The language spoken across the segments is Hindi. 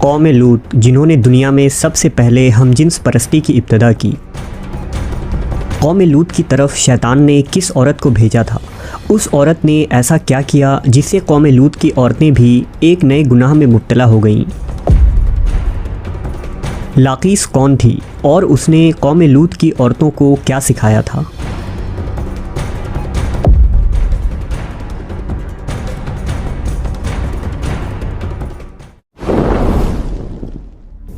कौम लूत, जिन्होंने दुनिया में सबसे पहले हमजिन्स परस्ती की इब्तिदा की। कौम लूत की तरफ शैतान ने किस औरत को भेजा था? उस औरत ने ऐसा क्या किया जिससे कौम लूत की औरतें भी एक नए गुनाह में मुब्तला हो गईं? लाकीस कौन थी और उसने कौम लूत की औरतों को क्या सिखाया था?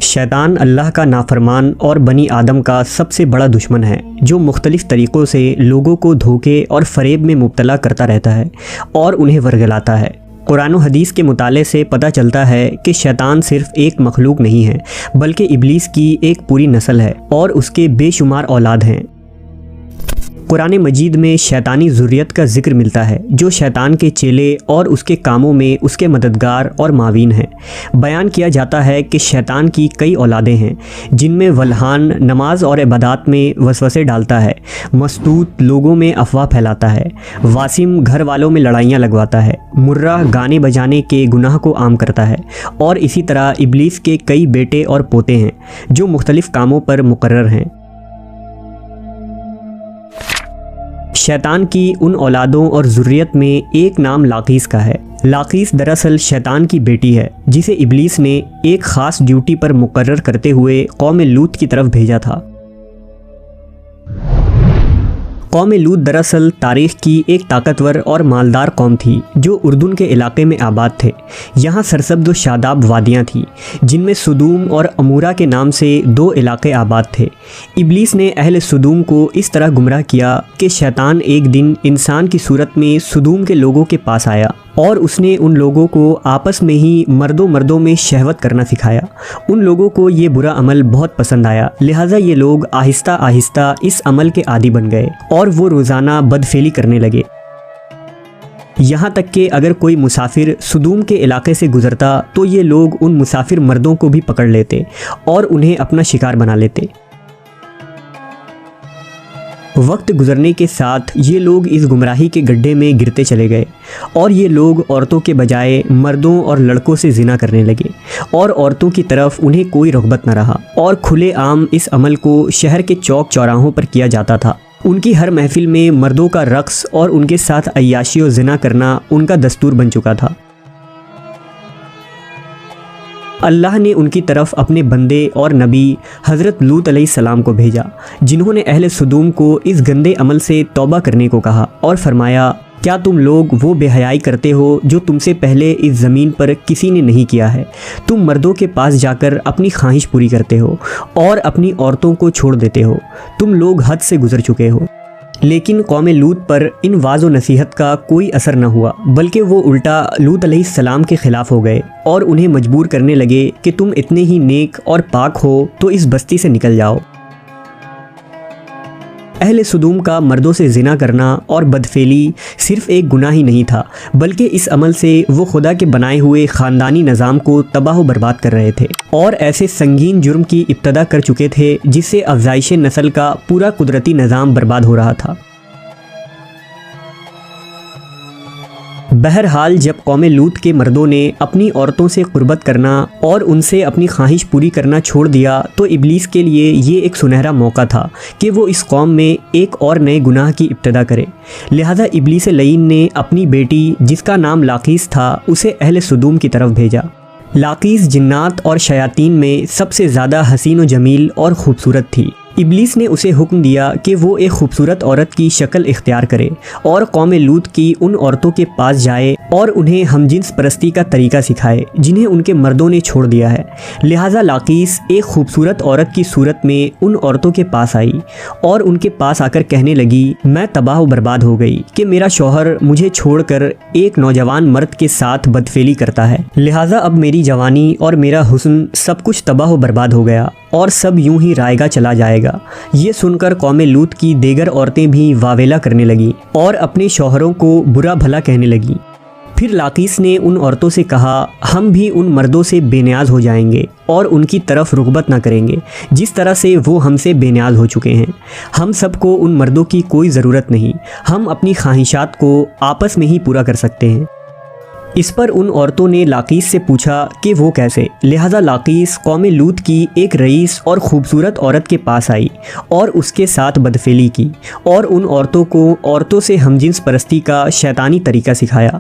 शैतान अल्लाह का नाफरमान और बनी आदम का सबसे बड़ा दुश्मन है, जो मुख्तलिफ़ तरीक़ों से लोगों को धोखे और फ़रेब में मुब्तला करता रहता है और उन्हें वर्गलाता है। कुरान व हदीस के मुताले से पता चलता है कि शैतान सिर्फ़ एक मखलूक नहीं है, बल्कि इब्लीस की एक पूरी नस्ल है और उसके बेशुमार औलाद हैं। कुरान मजीद में शैतानी ज़ुर्रियत का ज़िक्र मिलता है, जो शैतान के चेले और उसके कामों में उसके मददगार और मावीन हैं। बयान किया जाता है कि शैतान की कई औलादें हैं, जिनमें वल्हान नमाज और इबादत में वसवसे डालता है, मस्तूत लोगों में अफवाह फैलाता है, वासिम घर वालों में लड़ाइयाँ लगवाता है, मुर्रा गाने बजाने के गुनाह को आम करता है, और इसी तरह इब्लीस के कई बेटे और पोते हैं जो मुख्तलिफ़ कामों पर मुकर्रर हैं। शैतान की उन औलादों और ज़ुर्रियत में एक नाम लाकीस का है। लाकीस दरअसल शैतान की बेटी है, जिसे इब्लीस ने एक ख़ास ड्यूटी पर मुकर्रर करते हुए कौम लूत की तरफ भेजा था। कौम लूत दरअसल तारीख़ की एक ताकतवर और मालदार कौम थी, जो उर्दून के इलाके में आबाद थे। यहाँ सरसब्ज़ व शादाब वादियाँ थीं, जिनमें सुदूम और अमूरा के नाम से दो इलाके आबाद थे। इब्लीस ने अहले सुदूम को इस तरह गुमराह किया कि शैतान एक दिन इंसान की सूरत में सुदूम के लोगों के पास आया और उसने उन लोगों को आपस में ही मर्दों में शहवत करना सिखाया। उन लोगों को ये बुरा अमल बहुत पसंद आया, लिहाजा ये लोग आहिस्ता आहिस्ता इस अमल के आदी बन गए और वो रोज़ाना बदफेली करने लगे। यहाँ तक कि अगर कोई मुसाफिर सुदूम के इलाके से गुज़रता तो ये लोग उन मुसाफिर मर्दों को भी पकड़ लेते और उन्हें अपना शिकार बना लेते। वक्त गुजरने के साथ ये लोग इस गुमराही के गड्ढे में गिरते चले गए और ये लोग औरतों के बजाय मर्दों और लड़कों से जिना करने लगे और औरतों की तरफ उन्हें कोई रग़बत न रहा और खुले आम इस अमल को शहर के चौक चौराहों पर किया जाता था। उनकी हर महफिल में मर्दों का रक़्स और उनके साथ अय्याशी और जिना करना उनका दस्तूर बन चुका था। अल्लाह ने उनकी तरफ अपने बंदे और नबी हज़रत लूत अलैहिस्सलाम को भेजा, जिन्होंने अहले सुदूम को इस गंदे अमल से तौबा करने को कहा और फरमाया, क्या तुम लोग वो बेहयाई करते हो जो तुमसे पहले इस ज़मीन पर किसी ने नहीं किया है? तुम मर्दों के पास जाकर अपनी ख्वाहिश पूरी करते हो और अपनी औरतों को छोड़ देते हो। तुम लोग हद से गुज़र चुके हो। लेकिन कौम लूत पर इन वाज़ व नसीहत का कोई असर न हुआ, बल्कि वो उल्टा लूत अलैहिस्सलाम के ख़िलाफ़ हो गए और उन्हें मजबूर करने लगे कि तुम इतने ही नेक और पाक हो तो इस बस्ती से निकल जाओ। अहले सुदूम का मर्दों से जिना करना और बदफेली सिर्फ़ एक गुनाह ही नहीं था, बल्कि इस अमल से वो खुदा के बनाए हुए ख़ानदानी निज़ाम को तबाह बर्बाद कर रहे थे और ऐसे संगीन जुर्म की इब्तदा कर चुके थे जिससे अफ़ज़ाइश नस्ल का पूरा कुदरती निज़ाम बर्बाद हो रहा था। बहरहाल जब कौम लूत के मर्दों ने अपनी औरतों से क़ुर्बत करना और उनसे अपनी ख्वाहिश पूरी करना छोड़ दिया तो इब्लीस के लिए ये एक सुनहरा मौका था कि वो इस कौम में एक और नए गुनाह की इब्तिदा करे। लिहाजा इब्लीस लईन ने अपनी बेटी, जिसका नाम लाकीस था, उसे अहले सुदूम की तरफ भेजा। लाकीस जिन्नात और शयातीन में सबसे ज़्यादा हसीन व जमील और ख़ूबसूरत थी। इब्लीस ने उसे हुक्म दिया कि वो एक खूबसूरत औरत की शक्ल इख्तियार करे और कौम लूत की उन औरतों के पास जाए और उन्हें हमजिन्स परस्ती का तरीका सिखाए जिन्हें उनके मर्दों ने छोड़ दिया है। लिहाजा लाकीस एक खूबसूरत औरत की सूरत में उन औरतों के पास आई और उनके पास आकर कहने लगी, मैं तबाह बर्बाद हो गई कि मेरा शौहर मुझे छोड़कर एक नौजवान मर्द के साथ बदफेली करता है। लिहाजा अब मेरी जवानी और मेरा हुस्न सब कुछ तबाह बर्बाद हो गया और सब यूं ही रायगा चला जाएगा। ये सुनकर कौम लूत की देगर औरतें भी वावेला करने लगी और अपने शौहरों को बुरा भला कहने लगी। फिर लाकीस ने उन औरतों से कहा, हम भी उन मर्दों से बेनियाज हो जाएंगे और उनकी तरफ रुग़बत ना करेंगे जिस तरह से वो हमसे बेनियाज हो चुके हैं। हम सबको उन मर्दों की कोई ज़रूरत नहीं, हम अपनी ख्वाहिशात को आपस में ही पूरा कर सकते हैं। इस पर उन औरतों ने लाकीस से पूछा कि वो कैसे। लिहाजा लाकीस कौम लूत की एक रईस और ख़ूबसूरत औरत के पास आई और उसके साथ बदफेली की और उन औरतों को औरतों से हमजिन्स परस्ती का शैतानी तरीका सिखाया।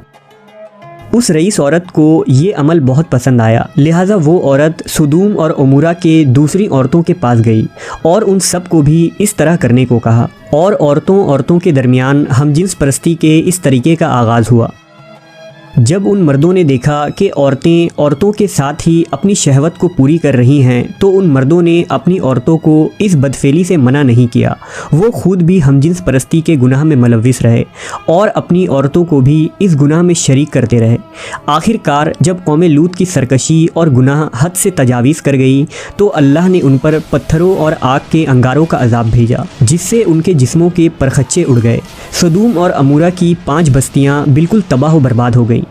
उस रईस औरत को ये अमल बहुत पसंद आया, लिहाजा वो औरत सुदूम और उमूरा के दूसरी औरतों के पास गई और उन सब को भी इस तरह करने को कहा और औरतों के दरमियान हमजिन्स परस्ती के इस तरीके का आगाज़ हुआ। जब उन मर्दों ने देखा कि औरतें औरतों के साथ ही अपनी शहवत को पूरी कर रही हैं, तो उन मर्दों ने अपनी औरतों को इस बदफेली से मना नहीं किया। वो खुद भी हमजिन्स परस्ती के गुनाह में मुलव्विस रहे और अपनी औरतों को भी इस गुनाह में शरीक करते रहे। आखिरकार जब कौम लूत की सरकशी और गुनाह हद से तजावीज़ कर गई तो अल्लाह ने उन पर पत्थरों और आग के अंगारों का अजाब भेजा, जिससे उनके जिस्मों के परखच्चे उड़ गए। सदूम और अमूरा की 5 बस्तियाँ बिल्कुल तबाह व बर्बाद हो गईं।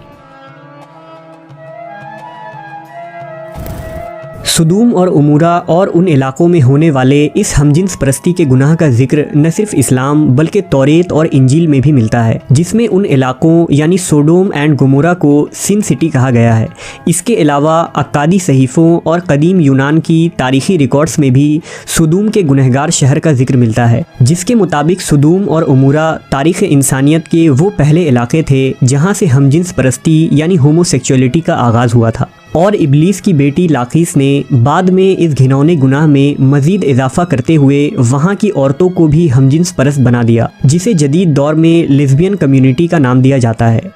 सुदूम और उमूरा और उन इलाक़ों में होने वाले इस हमजिन्स परस्ती के गुनाह का जिक्र न सिर्फ इस्लाम बल्कि तौरेत और इंजील में भी मिलता है, जिसमें उन इलाक़ों यानी सोडोम एंड गोमोरा को सिन सिटी कहा गया है। इसके अलावा अक्कादी सहीफ़ों और कदीम यूनान की तारीख़ी रिकॉर्ड्स में भी सुदूम के गुनहगार शहर का जिक्र मिलता है, जिसके मुताबिक सुदूम और उमूरा तारीख़ इंसानियत के वो पहले इलाक़े थे जहाँ से हमजिन्स परस्ती यानी होमोसेक्सुअलिटी का आगाज़ हुआ था। और इब्लीस की बेटी लाकीस ने बाद में इस घिनौने गुनाह में मज़ीद इजाफा करते हुए वहाँ की औरतों को भी हमजिन्स परस्त बना दिया, जिसे जदीद दौर में लेस्बियन कम्युनिटी का नाम दिया जाता है।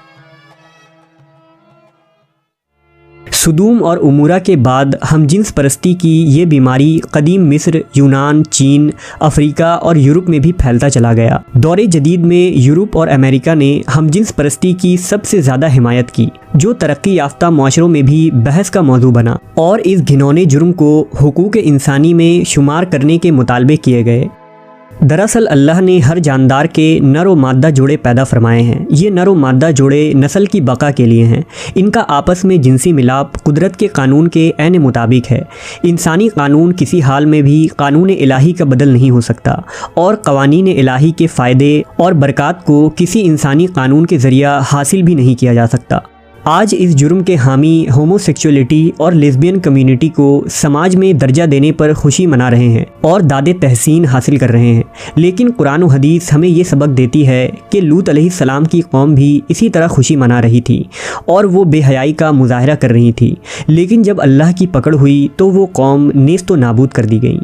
सुदूम और उमूरा के बाद हमजिन्स परस्ती की ये बीमारी कदीम मिस्र, यूनान, चीन, अफ्रीका और यूरोप में भी फैलता चला गया। दौरे जदीद में यूरोप और अमेरिका ने हमजिन्स परस्ती की सबसे ज़्यादा हिमायत की, जो तरक्की याफ्ता माशरों में भी बहस का मौजू बना और इस घिनौने जुर्म को हुकूक इंसानी में शुमार करने के मुतालबे किए गए। दरअसल अल्लाह ने हर जानदार के नर व मादा जोड़े पैदा फरमाए हैं। ये नर व मादा जोड़े नस्ल की बका के लिए हैं। इनका आपस में जिनसी मिलाप कुदरत के कानून के ऐन मुताबिक है। इंसानी कानून किसी हाल में भी कानून इलाही का बदल नहीं हो सकता और कवानीन इलाही के फ़ायदे और बरक़ात को किसी इंसानी कानून के ज़रिया हासिल भी नहीं किया जा सकता। आज इस जुर्म के हामी होमोसेक्सुअलिटी और लेस्बियन कम्युनिटी को समाज में दर्जा देने पर खुशी मना रहे हैं और दादे तहसीन हासिल कर रहे हैं, लेकिन कुरान और हदीस हमें ये सबक देती है कि लूत अलैहिस्सलाम की कौम भी इसी तरह खुशी मना रही थी और वो बेहयाई का मुजाहरा कर रही थी, लेकिन जब अल्लाह की पकड़ हुई तो वो कौम नेस्त व नाबूद कर दी गई।